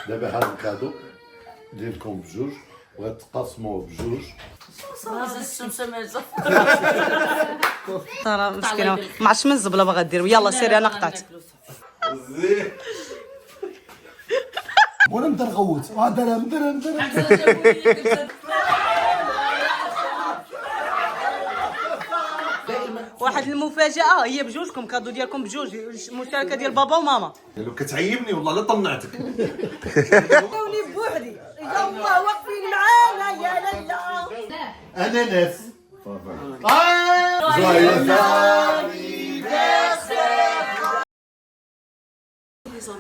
دابا هذا الكادو ديالكم بجوج وغتقاسموه بجوج. ترى مسكينه ما عرفتش من الزبله باغا دير. يلا سيري انا قطعت. وانا نبدا نغوت درهم واحد المفاجاه هي بجوجكم، كادو ديالكم بجوج، المشاركه ديال بابا وماما. لو كتعيبني والله لا طمعتك. ولي بوحدي يا الله واقفين معانا يا لالا. اناناس.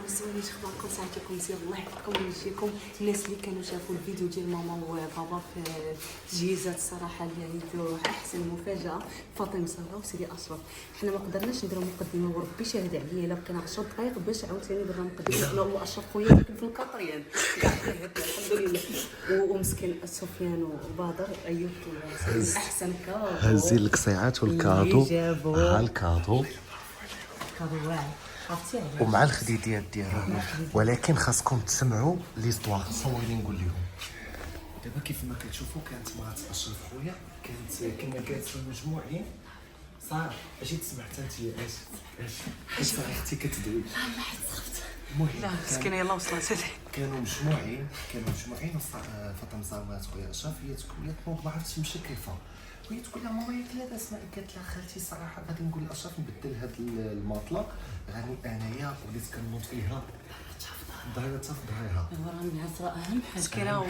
زوين اخباركم؟ صحتكم مزيان؟ الله يحفظكم ويجيكم. الناس اللي كانوا شافوا الفيديو ديال ماما وبابا في تجهيزات الصراحه اللي عيدوا احسن مفاجاه فاطمه زهره وسيدي اشرف. حنا ما قدرناش نديروا مقدمه وربي شاهد عليا الا بقينا 10 دقائق باش عاوتاني درنا مقدمه. انا واشرف خويا لكن في الكاطريان كاع الحمد لله. ومسكين سفيان وبادر ايوب احسن كادو. هزي القصيعات والكادو. ها الكادو كادو واعر ومع الخديديات ديالها، ولكن خاصكم تسمعوا ليستوار. صوري نقول لهم دابا كيف ما كتشوفوا كانت مرات اشرف خويا كنا جالسين مجموعين صافي. اجي تسمع حتى انت اش اختي كتدوي. لا ما حد صافت. لا مسكينه يلا وصلت. كانوا مجموعين فاطمه زعمات خويا اشرف هي تقول لي ما عرفتش تمشي كيفها. وهي تقول لها ماما ياك لا اسمعي. قالت لها خالتي صراحه غادي نقول لاشرف نبدل هاد الماطله. غادي انايا وليت كنوض فيها ظهرها حتى في ظهرها. راه النعاس راه اهم حاجه. مسكينه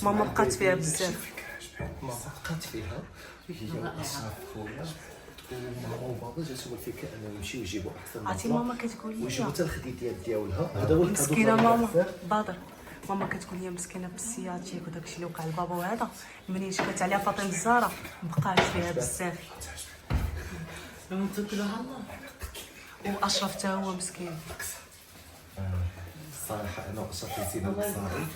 ماما بقات فيها بزاف. ماما بقات فيها هي اشرف خويا. وماما وبابا جاتهم الفكره اننا نمشيو نجيبوا احسن عرفتي ماما كتقول لي ويجيبوا حتى الخديديات ديالها. هذا هو الكادو. مسكينه ماما بادر. ماما كتقول لي مسكينه بالسياتيك وداكشي اللي وقع لبابا وهذا منين شكات عليها فاطمه الزهراء بقات فيها بزاف. لما تاكلوها الله. واشرف حتى هو مسكين. الصراحه انا واشرف نسينا الصراحه.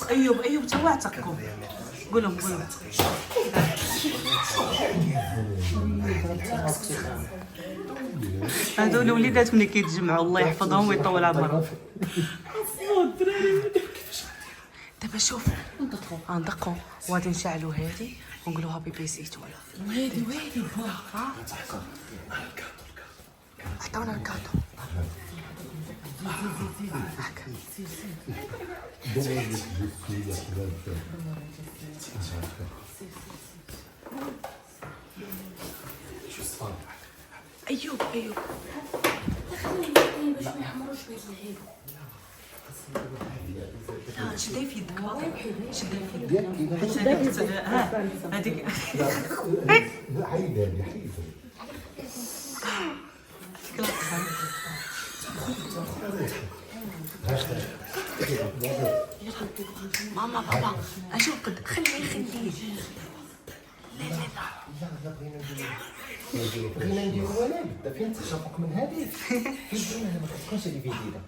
ايوب تا واعتقكم. قولهم هادو الوليدات ملي كيتجمعوا الله يحفظهم ويطول عمرهم. دابا شوف ندقوا وغادي نشعلوا هادي ونقولوا هابي بيسيتو. وهادي عطاونا الكادو. ايوب باش ما يحمروش بهاد العيب. لا شدي في يدك شدي في يدك. هذيك حيدها ماما بابا اجي وقد خليه. لا بغينا نديرو ولا بدا فين تشافوك من هذه. فين ما كتكونش هذه جديده.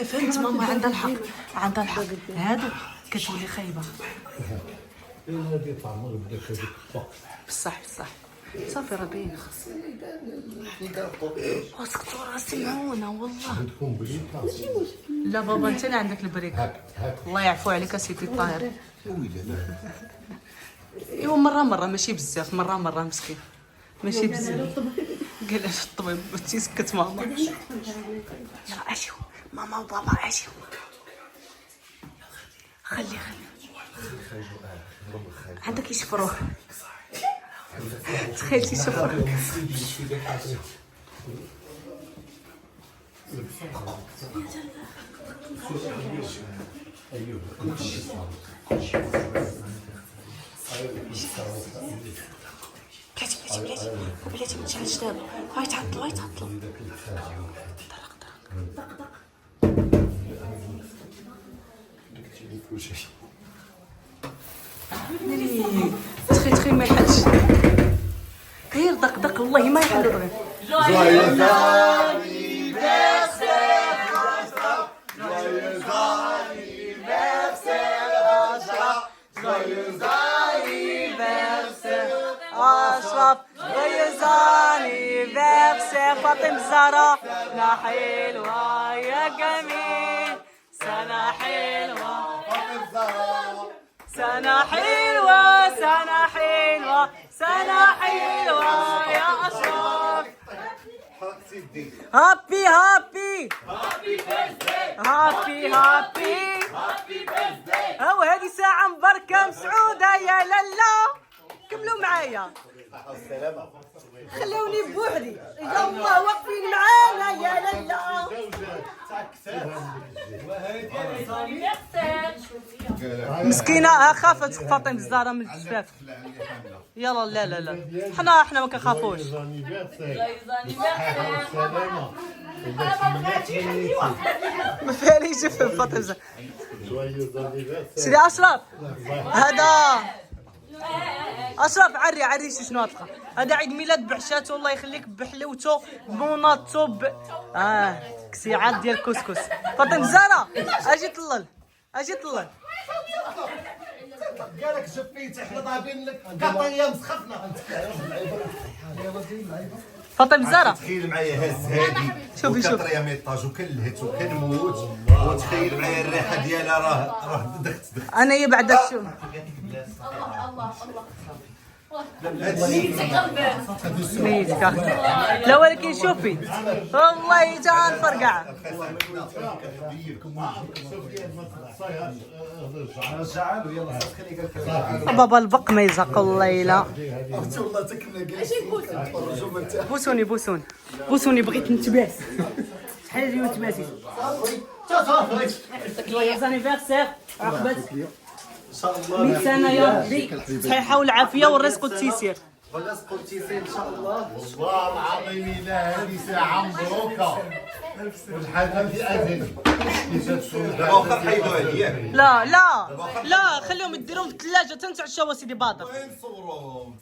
فهمت ماما عندها الحق. هادو كتولي خايبه. غادي يطلع المغرب داك هذيك بصح صافي راه باين. اسكتوا راه سمعونا والله. عندكم بريك؟ لا بابا انت اللي عندك البريك. الله يعفو عليك سيدي الطاهر. ايوا مره ماشي بزاف. مره مسكين ماشي بزاف. قال اش الطبيب تيسكت ماما. يلا اجيو ماما وبابا اجيو. خلي عندك يشفروه. تخيل تيشفروك. بلاتي ما تشعلش دابا. هاي تعطلوا طرق تخي ما يحلش غير دق والله ما يحل غير. أشرف joyeux anniversaire فاطمة الزهراء لا حلوة جميل سنة حلوة سنة حلوة سنة حلوة سنة حلوة يا أشرف. هابي هابي هابي هابي هو هذه ساعة مباركة مسعودة يا لالا. كملوا معايا خلوني بوحدي يا الله واقفين معانا يا لالا. مسكينة خافت فاطمة الزهراء من الجفاف. يلا لا لا لا حنا ما كنخافوش. ما فيهاليش جفاف فاطمة الزهراء. سيدي أشرف هذا أشرف عري شنو تلقى. هذا عيد ميلاد بعشاتو الله يخليك بحلوتو بموناطو كسيعات ديال الكسكس. فاطمة الزهراء اجي طلل اجي طلل. قالك جفيت احنا ضاربين لك قطيه مسخفنا. فاطمة الزهراء تخيل معايا هز هادي شوفي وكطريه ميطاج وكنلهت وكنموت وتخيل معايا الريحه ديالها راه دخت انا هي بعد شو ميتك. لا ولكن شوفي والله تا نفرقع. بابا البق ما يزق الليله. بوسوني بوسوني بغيت نتباس. شحال هادي نتباسي جويوز انيفرسير عقبتك ان شاء الله 100 سنه يا ربي صحيحه والعافيه والرزق والتيسير. والرزق والتيسير ان شاء الله. والله العظيم الا هذه ساعه مبروكه والحاجه في اذن واخا حيدوها لي. لا لا لا خليهم يديروهم في الثلاجه تنتعشاو سيدي باطل. وين نصوروهم؟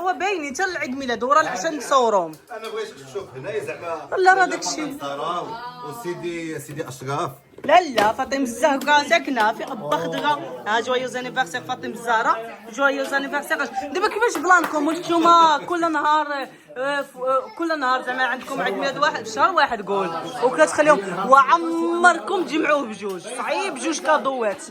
وباينين حتى العيد ميلاد ورا العشاء نصوروهم. انا بغيتك تشوف هنايا زعما لا راه داكشي. وسيدي اشرف لا فاطمه الزهراء ساكنه في ابا خضره. ها جويوز انيفرسير فاطمه الزهراء جويوز انيفرسير. دابا كيفاش بلانكم وانتوما كل نهار زعما عندكم عيد ميلاد واحد في شهر واحد قول وكتخليهم وعمركم تجمعوه بجوج صعيب جوج كادوات.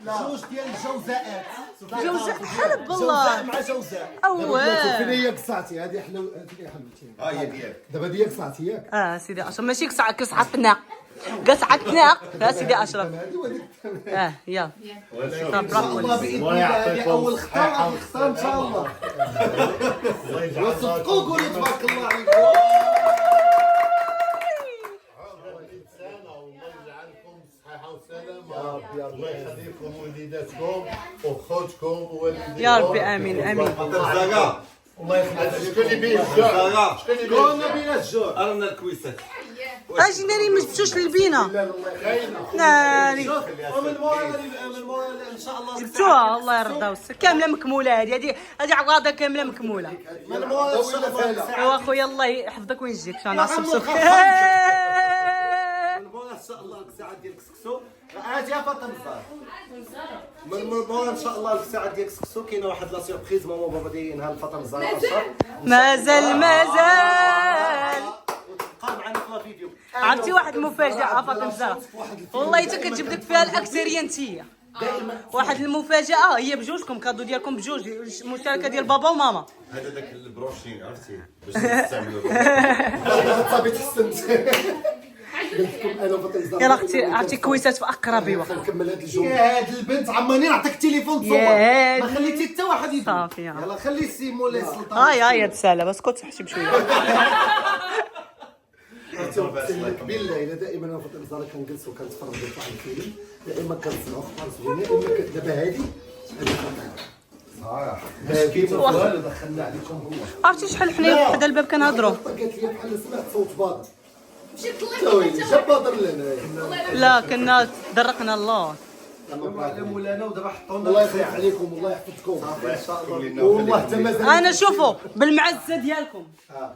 جوج ديال الجوزاءات. جوزاء حلب والله مع جوزاء. اواه هي قصعتي هذه حلو هذه حلوتي. هي ديالك دابا هي قصعتي ياك. سيدي اشرف ماشي كسعتنا قصعتنا يا سيدي اشرف. يلا الله باذن الله هذه اول خطا ان شاء الله. وصدقوا قولوا تبارك الله عليكم. الله يخليكم وليداتكم وخوتكم ووالديكم يا ربي امين امين. الله يخليك. شكون اللي بيه الجوع؟ شكون اللي بيه كنا بينا الجوع. رانا الكويسات. اجي ناري ما جبتوش للبينا ناري ومن مورا ان شاء الله جبتوها الله يرضى ويسر كامله مكموله. هذه عقاده كامله مكموله. من مورا ان شاء الله. ايوا اخويا الله يحفظك وينجيك ان شاء الله. من مورا ان شاء الله الساعه ديال الكسكسو عاد يا فاطمه الزهراء. من مورا ان شاء الله الساعه ديال الكسكسو كاينه واحد لا سيربريز ماما وبابا دايرينها لفاطمه الزهراء اشرف. مازال وتبقى معنا في الفيديو. عرفتي واحد المفاجاه فاطمه الزهراء والله حتى كتجيب لك فيها الاكثريه انتيا. واحد المفاجاه هي بجوجكم كادو ديالكم بجوج المشتركه ديال بابا وماما. هذا داك البروشين عرفتي باش تستعملوا. صافي تحسنت. قلت لكم انا فاطمه الزهراء. يلا اختي عرفتي كويسات في اقربي واخا. نكمل هذا الجو. يا هاد البنت عماني نعطيك التليفون تصور. يا ما خليتي حتى واحد يدوي. صافي يلا خلي السي مولاي السلطان. هاي تسالى بس كنت تحشي بشويه. بالله الا دائما انا فاطمه الزهراء كنجلس وكنتفرج في واحد الفيلم دائما كنسمعوا اخبار زوينه. اما دابا هذه كيف والو دخلنا عليكم هو. عرفتي شحال حنا حدا الباب كنهضروا. قالت لي بحال سمعت صوت باطل. جاب باطل لنا. لا كنا درقنا الله. مولانا ودابا حطوا لنا الله يخليك عليكم والله يحفظكم ان شاء الله. والله حتى مازال انا شوفوا بالمعزه ديالكم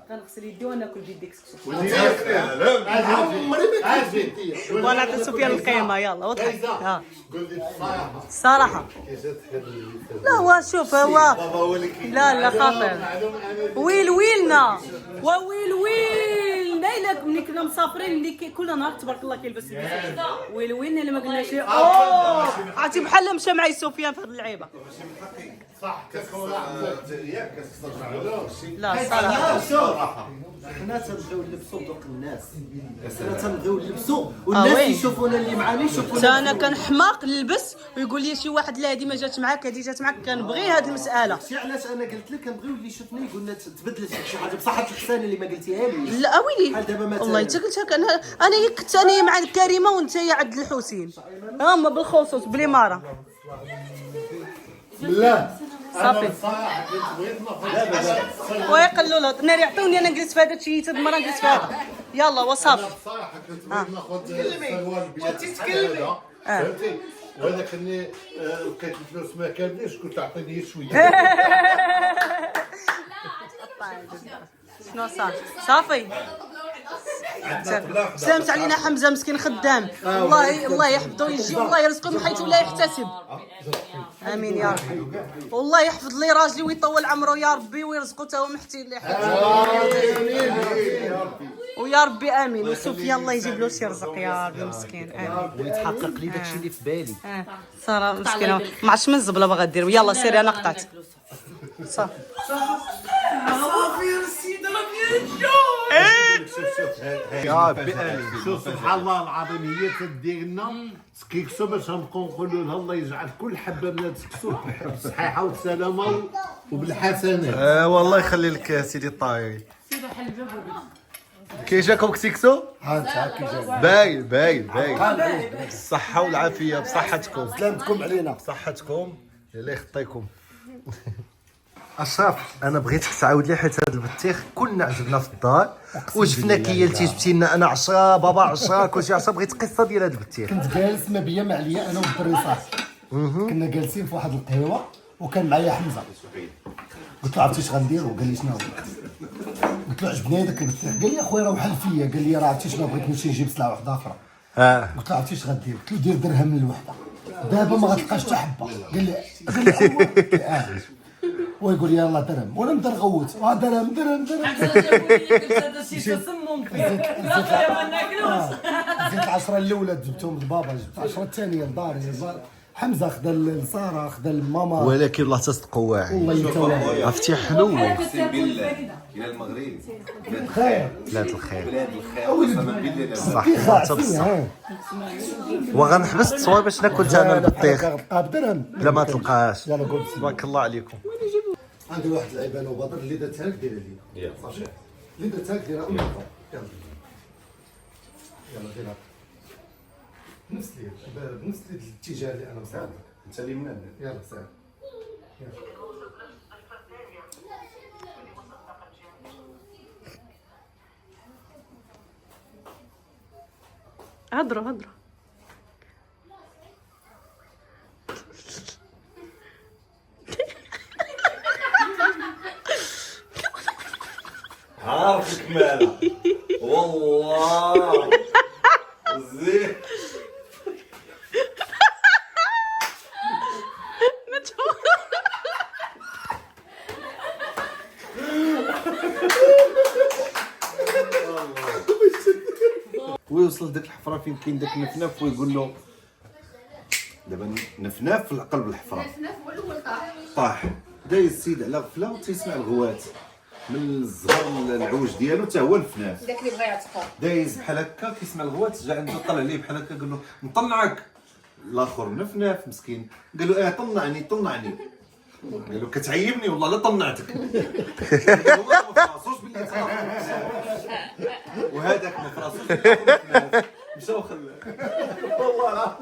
كنغسل يدي وناكل بيدي كسكسو. عمري ما كنت فيدي. وانا عطيت سفيان القيمه يلا وضحك. قول لي الصراحه الصراحه لا هو شوف هو بابا هو اللي كي لا خاطر ويلنا وويلنا قلنا لك ملي كنا مسافرين اللي كل نهار تبارك الله كيلبس وين اللي ما قلناش اوه عرفتي بحال مشى معي سفيان في هذه اللعيبه صح كتكون ياك لا صراحه حنا تنبغيو نلبسوا ذوق الناس، حنا تنبغيو نلبسوا والناس يشوفونا اللي معانا يشوفونا. انا كان حماق نلبس ويقول لي شي واحد لا هذه ما جات معاك هذه جات معاك، كنبغي هذه المساله. شي علاش انا قلت لك كنبغيو اللي شفنا يقول لنا تبدلت شي حاجه بصحه الحسان اللي ما قلتيها لي. لا ويلي بحال دابا مثلا والله حتى قلت لك انا كنت انا مع كريمه وانت يا عبد الحسين هما بالخصوص بلي ماره. لا صافي صراحه كنت بغيت ناخذ ويقلوا له ناري يعطوني انا نجلس في هذا الشيء تد مره نجلس في هذا يلا وصافي. بصراحه كنت بغيت ناخذ السروال بيض فهمتي، ولكن لقيت الفلوس ما كاملينش قلت اعطيني شويه. شنو صار صافي سلامت علينا حمزه مسكين خدام الله يحفظه ويجي والله يرزقه من حيث لا يحتسب. امين يا ربي والله يحفظ لي راجلي ويطول عمره يا ربي ويرزقه تا هو محتي اللي ويا ربي امين. وسفيان الله يجيب له شي رزق يا ربي مسكين امين ويتحقق لي داكشي اللي في بالي. صراحه مسكينه ما عرفتش من الزبله باغا دير. يلا سيري انا قطعت صافي شوف سبحان الله العظيم هي تدير لنا كيكسو باش نبقاو نقولوا لها الله يجعل كل حبه من هاد الكسو بالصحيحه والسلامه وبالحسنات. والله يخلي لك سيدي الطايري. كي جاكم كسيكسو؟ باين بالصحة والعافية بصحتكم. سلامتكم علينا. بصحتكم الله يخطيكم. اشرف انا بغيتك تعاود لي حيت هذا البطيخ كلنا عجبنا في الدار وشفنا كيالتي جبتي لنا انا 10 بابا 10 كلشي 10. بغيت القصه ديال هذا البطيخ. كنت جالس ما بيا ما عليا انا والدري صاحبي كنا جالسين في واحد القهوه وكان معايا حمزه. قلت له عرفتي اش غنديروا؟ قال لي شنو؟ قلت له عجبني هذاك البطيخ. قال لي اخويا راه وحل فيا. قال لي راه عرفتي شنو بغيت نمشي نجيب سلعه واحده اخرى. قلت له عرفتي اش غدير؟ قلت له دير درهم للوحده دابا ما غتلقاش حتى حبه. قال لي ويقول لي يلاه درهم وانا نبدا نغوت درهم زدت 10 الاولى جبتهم لبابا، جبت 10 الثانيه لداري. حمزه خدا لساره خدا لماما. ولكن الله تصدقوا واعي والله يتوالى عرفتي حلوه اقسم بالله الى المغرب خير بلاد الخير بلاد الخير قسما بالله صح حتى بصح. وغنحبس التصوير باش ناكل انا البطيخ تلقى بدرهم بلا ما تلقاهاش. يلا قول بسم الله. تبارك الله عليكم. عندي واحد العيبان وبدر اللي درتها لك ديرها لينا. صافي اللي درتها لك ديرها لينا. يلا ديرها بنفس الاتجاه اللي انا مساعدك. انت اللي من يلا ساعد. هضروا عارفك مالا والله زين ويوصل ديك الحفره فين كاين داك النفناف ويقول له دابا نفناف في قلب الحفره. نفناف هو الاول طاح دايز السيد على غفله وتيسمع الغوات من الزهر العوج ديالو حتى هو الفناف. داك اللي بغى يعتقر دايز بحال هكا كيسمع الغوات جا عنده طلع ليه بحال هكا قال له نطلعك. الاخر نفناف مسكين قال له طلعني قال له كتعيبني والله لا طنعتك. والله ما فراسوش باللي وهذاك ما فراسوش مشى وخلاه والله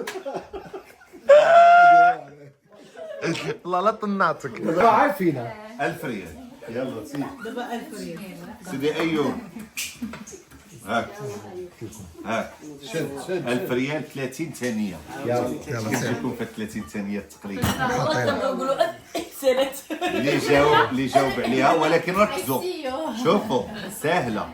والله لا طنعتك. عارفينها 1000 ريال. يلا سيدي دابا 1000 ريال سيدي ايوب هاك شد 1000 ريال 30 ثانيه. يلا كيجيكم في 30 ثانيه تقريبا نقولوا سالت اللي جاوب عليها. ولكن ركزوا شوفوا سهله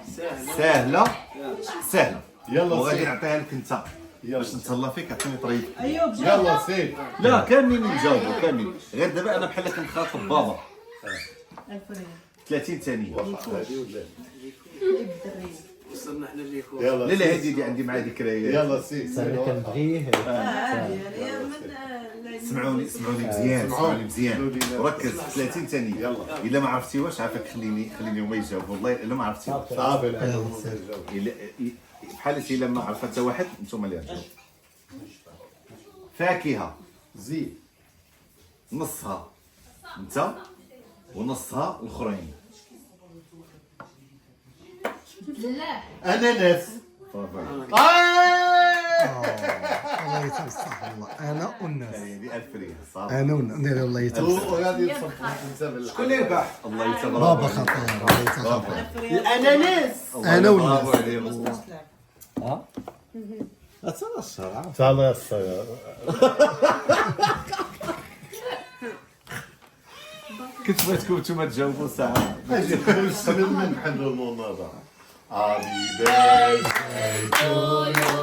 يلا وغادي نعطيها لك انت باش نتهلا فيك. عطيني طريق يلا سير. لا كاملين يجاوبوا كاملين غير دابا انا بحال كنخاطب بابا. 30 ثانيه وصلنا حنا ليه خويا. لا لا هذه اللي عندي معاه ذكريات. يلا سي انا كنبغيه. سمعوني مزيان وركز 30 ثانيه. يلا الا ما عرفتيوش عافاك خليني هما يجاوبوا. والله الا ما عرفتيوش صافي بحال الا ما عرف حتى واحد نتوما اللي غتجاوبوا. فاكهه زيد نصها انت ونصها الاخرين. اناناس. الله يتوسع الله. انا والناس. هذه الفريه صافي. انا والناس الله يتوسع. وغادي يتصفح شكون اللي ربح؟ الله يتبارك. بابا خطير الله يتغفر. الاناناس. انا والناس. تعال الصغير. كنت بغيتكم نتوما تجاوبوا ساعه. اجي نشمل من حلو المناظره. Happy birthday to you.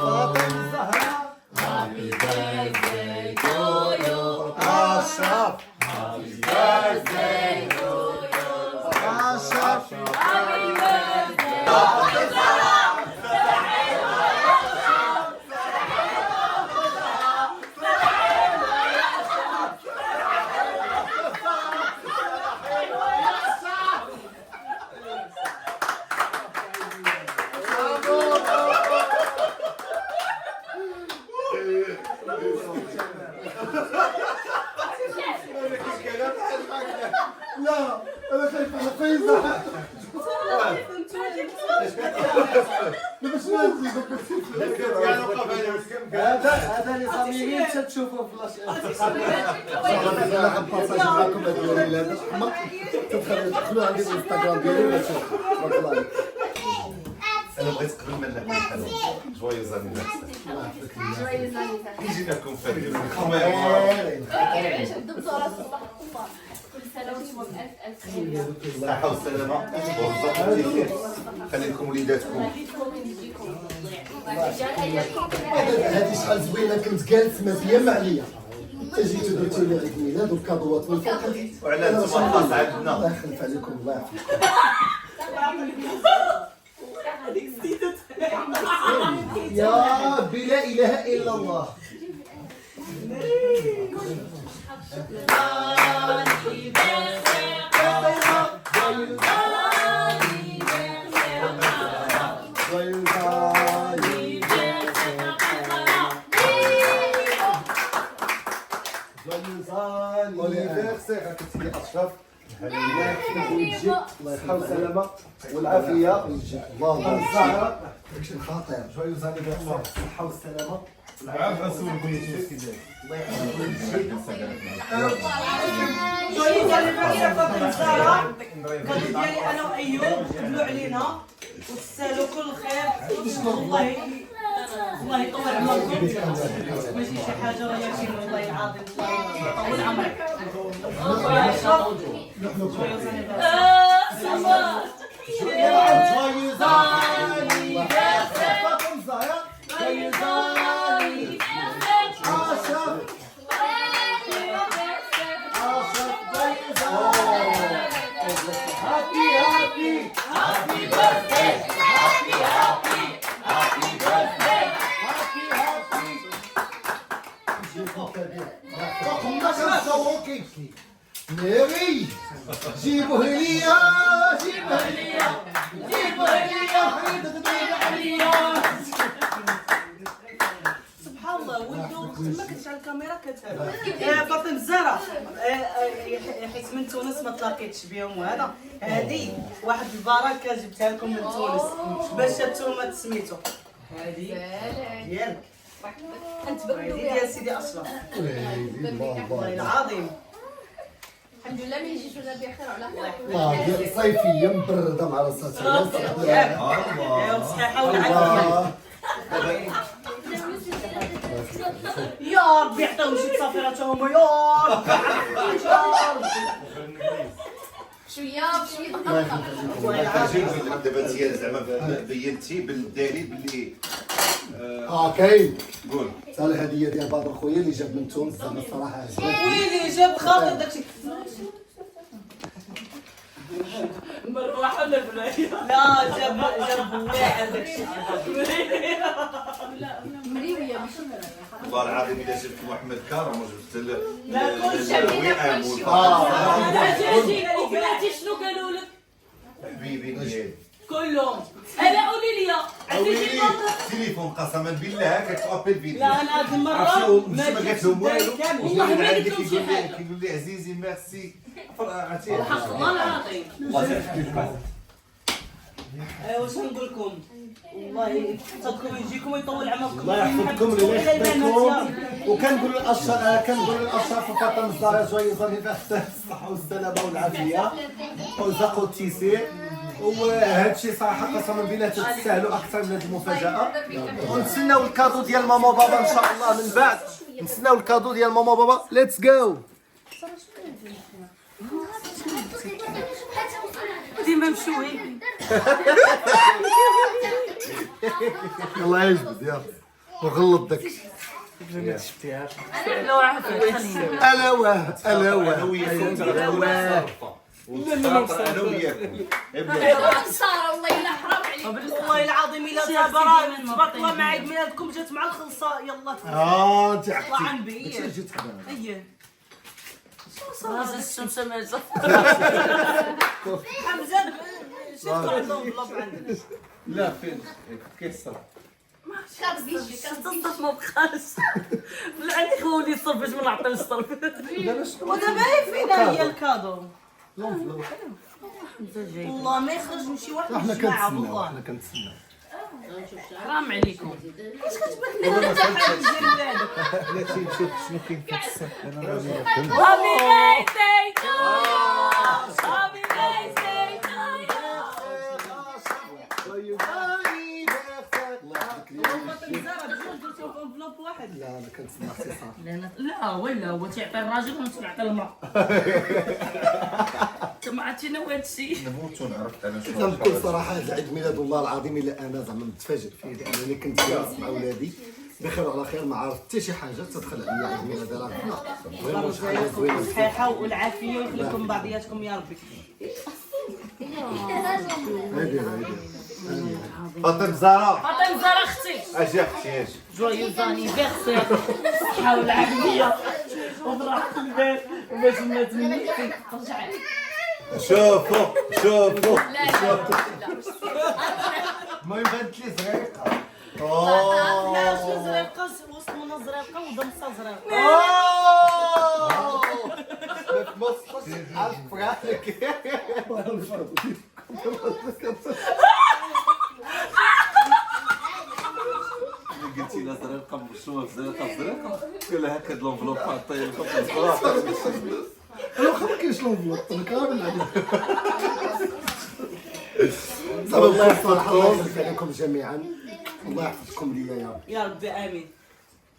Happy birthday to you. Ashraf. Happy birthday to you. Ashraf. Happy لا انا خايف على فايزه. هذا اللي صاميين تشوفوا فلاش. انا غنبارطاجي معكم هاد الويل هذا الاحمق. تدخلوا عندي الانستغرام ديالي ولا تشوفوا. تبارك الله عليك. انا بغيت قبل ما نلعب الحلوى جويز انيفرسير. كيجي لكم فريق صحة والسلامة والرزق واليسير. خلي لكم وليداتكم. هادي شحال زوينه كنت جالس مزيان عليا. جيتو درتو لي عيد ميلاد وكادوات والفرحه. وعلى انتم خاص عندنا. الله يخلف عليكم الله يعافيكم. يا ربي لا اله الا الله. anniversaire كنت لي اشرف. الله يرحمه السلامه والعافيه. اللهم الزهره داكشي خطير. جويوز انيفرسير الصحه والسلامه. عافا نسولكم كيفاش. جويز انيفرسير فاطمه الزهراء. كادو ديالي انا وايوب تبلو علينا وتستاهلوا كل خير. الله يطول عمركم. ماشي شي حاجه ولا شي والله العظيم الله يطول عمرك. جويز انيفرسير. جويوز انيفرسير فاطمه الزهراء. جويوز انيفرسير اشرف. Happy birthday. Happy birthday. ميري جيبوه ليا جيبوه ليا جيبوه ليا حيد غدير عليا. سبحان الله ولدو تما كتشعل الكاميرا كتهرب. فاطمه الزهراء حيت من تونس ما تلاقيتش بهم وهذا. هذه واحد البركه جبتها لكم من تونس باش نتوما تسميتو. هذه ديالك هذه ديال سيدي اشرف. والله العظيم الحمد لله ما يجيش لنا بخير وعلى خير. الله ديال الصيفيه مبرده مع راسها. يا صحيحه والعافيه. يا ربي عطاهم شي تصافيرات هما يا ربي. شويه بشويه دابا انت زعما بينتي بالدليل باللي كاين. قول حتى الهديه ديال بدر خويا اللي جاب من تونس زعما الصراحه عجبتني. ويلي جاب خاطر داكشي. المروحه ولا البلايه؟ لا جاب بواع داكشي. مريويه ماشي مرايه. والله العظيم الا جبت محمد كرم وجبت لا، كل شيء الوئام اجي وبلاتي شنو قالوا لك؟ حبيبي كلهم انا قولي لي عرفتي التليفون قسما بالله كتابل فيديو لا انا هاد المره ما قالت لهم والو والله والله ما عندك قلت لهم شي حاجة. كيقول لي عزيزي ميرسي عرفتي الحق والله العظيم. واش نقول لكم والله يحفظكم يجيكم يطول عمركم. الله يحفظكم الله يحفظكم. وكنقول للاشراف وفاطمه الزهراء جويز انيفرسير الصحه والسلامه والعافيه ورزق والتيسير. وهذا الشيء صراحه قسما بالله تستاهلوا اكثر من هذه المفاجاه. ونتسناو الكادو ديال ماما وبابا ان شاء الله من بعد. نتسناو الكادو ديال ماما وبابا. ليتس جو. ديما مشوي. الله يجبد يلا وغلط داك لا واحد خليني. الا واه انا وياكم انا وياكم ساره والله الا حرام عليك. والله العظيم الا تبارك تبارك مع عيد ميلادكم جات مع الخلصه. يلا انت طلع عن بي. جيت اييه هذا الشمس مازال. حمزه شفت عندهم بلوب عندنا. لا فين كيصرف الصرف ما بقاش. عندي خوالي الصرف باش ما نعطيش الصرف. ودابا فينا هي الكادو. والله ما يخرج من شي واحد احنا مش معاه كنتسناو والله. احنا كنتسناو. حرام عليكم. اش كتبان لنا انت حاجه ديال ولادك. لا تيمشي شنو كاين في الصف انا راني هابي بايثداي تو يو. هابي بايثداي تو يو. انفلوب واحد. لا انا كنتسنى اختصار. لا ولا هو تيعطي الراجل وانت تعطي المرأة. انت ما عرفتينا هذا الشيء. نموت ونعرف انا كنت بكل صراحه هذا عيد ميلاد والله العظيم الا انا زعما متفاجئ فيه لانني كنت جالس مع ولادي بخير وعلى خير ما عرفت حتى شي حاجه تدخل عليا عيد ميلاد راه شحال زوينه الصحه والعافيه ويخليكم بعضياتكم يا ربي. هادي فاطمه الزهراء فاطمه الزهراء اختي. اجي اختي اجي جويوز انيفرسير. الصحة والعافية وفرحة البال وباش الناس منيتي. رجعي. شوفوا شوفوا لا لا لا. المهم بانت لي زريقه لا شنو زريقه وسط من زريقه ودمصه زريقه. عارف فرحك قلتي لها زريقه مشوه زريقه قال لها هكا لونفلوب حاطين واخا ما كاينش لونفلوب كامل عليك. الله يحفظكم الله يبارك عليكم جميعا. الله يحفظكم ليا يا رب. يا ربي امين.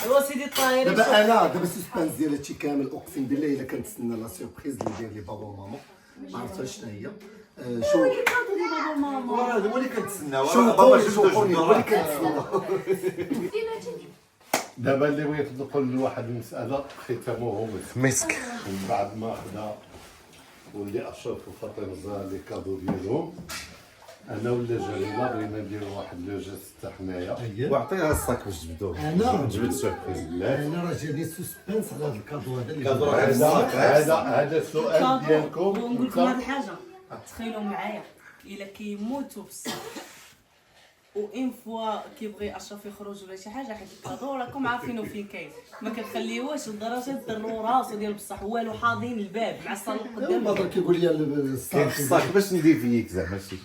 ايوا سيدي الطاهري. دابا السسبانس ديال هادشي كامل اقسم بالله الا كنتسنى لا سيربريز اللي داير لي بابا وماما ما عرفتش شنو هي. شو هذا هو اللي كنتسناو شو بابا شو شفتو قولي شنو ولي كنتسنى. دابا اللي بغيت نقول لواحد المساله ختامه مسك. من بعد ما خدا واللي اشرف وفاطمه الزهراء لي كادو ديالهم انا ولا جميله بغينا نديروا واحد لو جيست حتى حنايا. وعطيها الصاك باش تجبدوه انا جبد سوربريز بالله انا راه جاني سسبانس على هذا الكادو هذا كادو اللي هذا السؤال ديالكم. ونقول لكم هاد الحاجه تخيلوا معايا الا كيموتوا بصح وان فوا كيبغي اشرف يخرج ولا شي حاجه حيت الكادو راكم عارفينو فين كاين ما كنخليوهش لدرجه دروا راسو ديال بصح والو حاضين الباب مع الصالون قدام. بدر كيقول لي كاين الصاك في الصاك باش ندير فيك زعما ماشي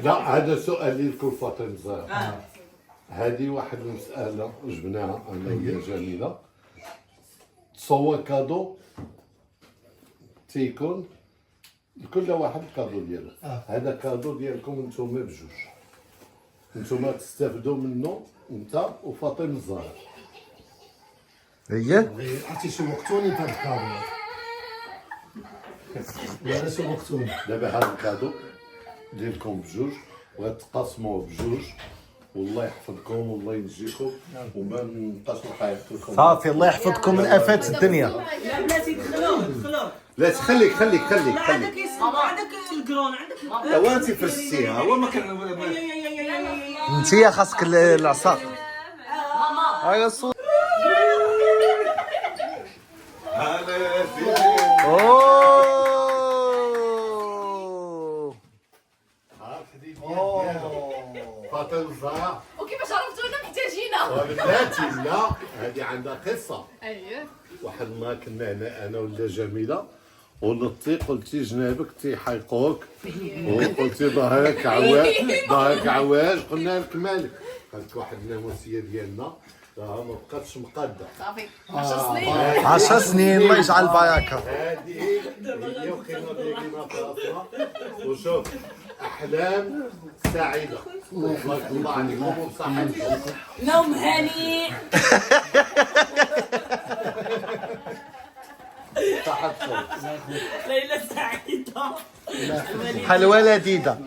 لا هذا سؤال لكم فاطمه الزهراء. هذه واحد المساله جبناها انا ويا جميله. تصور كادو تيكون لكل واحد الكادو ديالو. هذا كادو ديالكم نتوما بجوج. نتوما تستافدوا منه انت وفاطمه الزهراء. هي عرفتي شو وقتوني انت الكادو لا شو وقتوني. دابا هذا الكادو ديالكم بجوج وغتقاسموه بجوج والله يحفظكم والله ينجيكم وما نبقاش نحيط لكم. صافي الله يحفظكم من افات الدنيا. لا بلاتي دخلوا لا خليك عندك الكرون عندك وانت فرستيها هو ما كان انت يا خاصك العصا. هاي الصوت. فاطمه الزهراء وكيفاش عرفتونا محتاجينا؟ بلاتي لا هذه عندها قصه. اييه واحد ما كنا هنا انا ولا جميله ونطي قلتي جنابك تيحيقوك وقلتي ظهرك عواج قلنا لك مالك قالت واحد الناموسيه ديالنا راه ما بقاتش مقاده صافي 10 سنين 10 سنين الله يجعل البركه. هذه هي وخينا ديالنا في راسنا وشوف احلام سعيده تبارك الله عليكم وبصحتكم. نوم هاني. صحتكم ليلة سعيدة. حلوه لذيذه.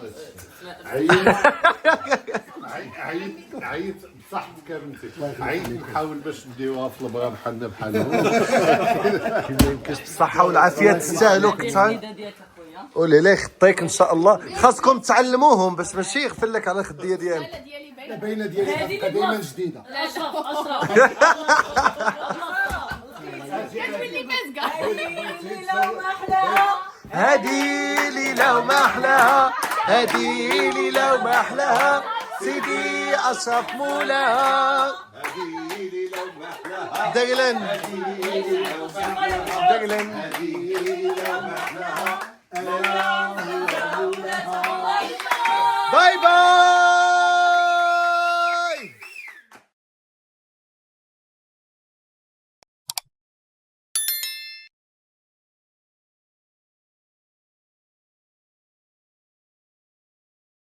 عيط بصحتك يا بنتي عيط نحاول باش نديوها في البرا بحالنا بحالهم. ما يمكنش بالصحه والعافيه تستاهلوا كثر. قولي لي خطيك ان شاء الله خاصكم تعلموهم باش ماشي يغفل لك على الخديه ديالك. ديالي باين باينه ديالي قديمه جديده. كتولي مازقه هادي ليلة وما أحلاها هادي ليلة وما أحلاها سيدي أشرف مولاها دقلن دقلن باي باي.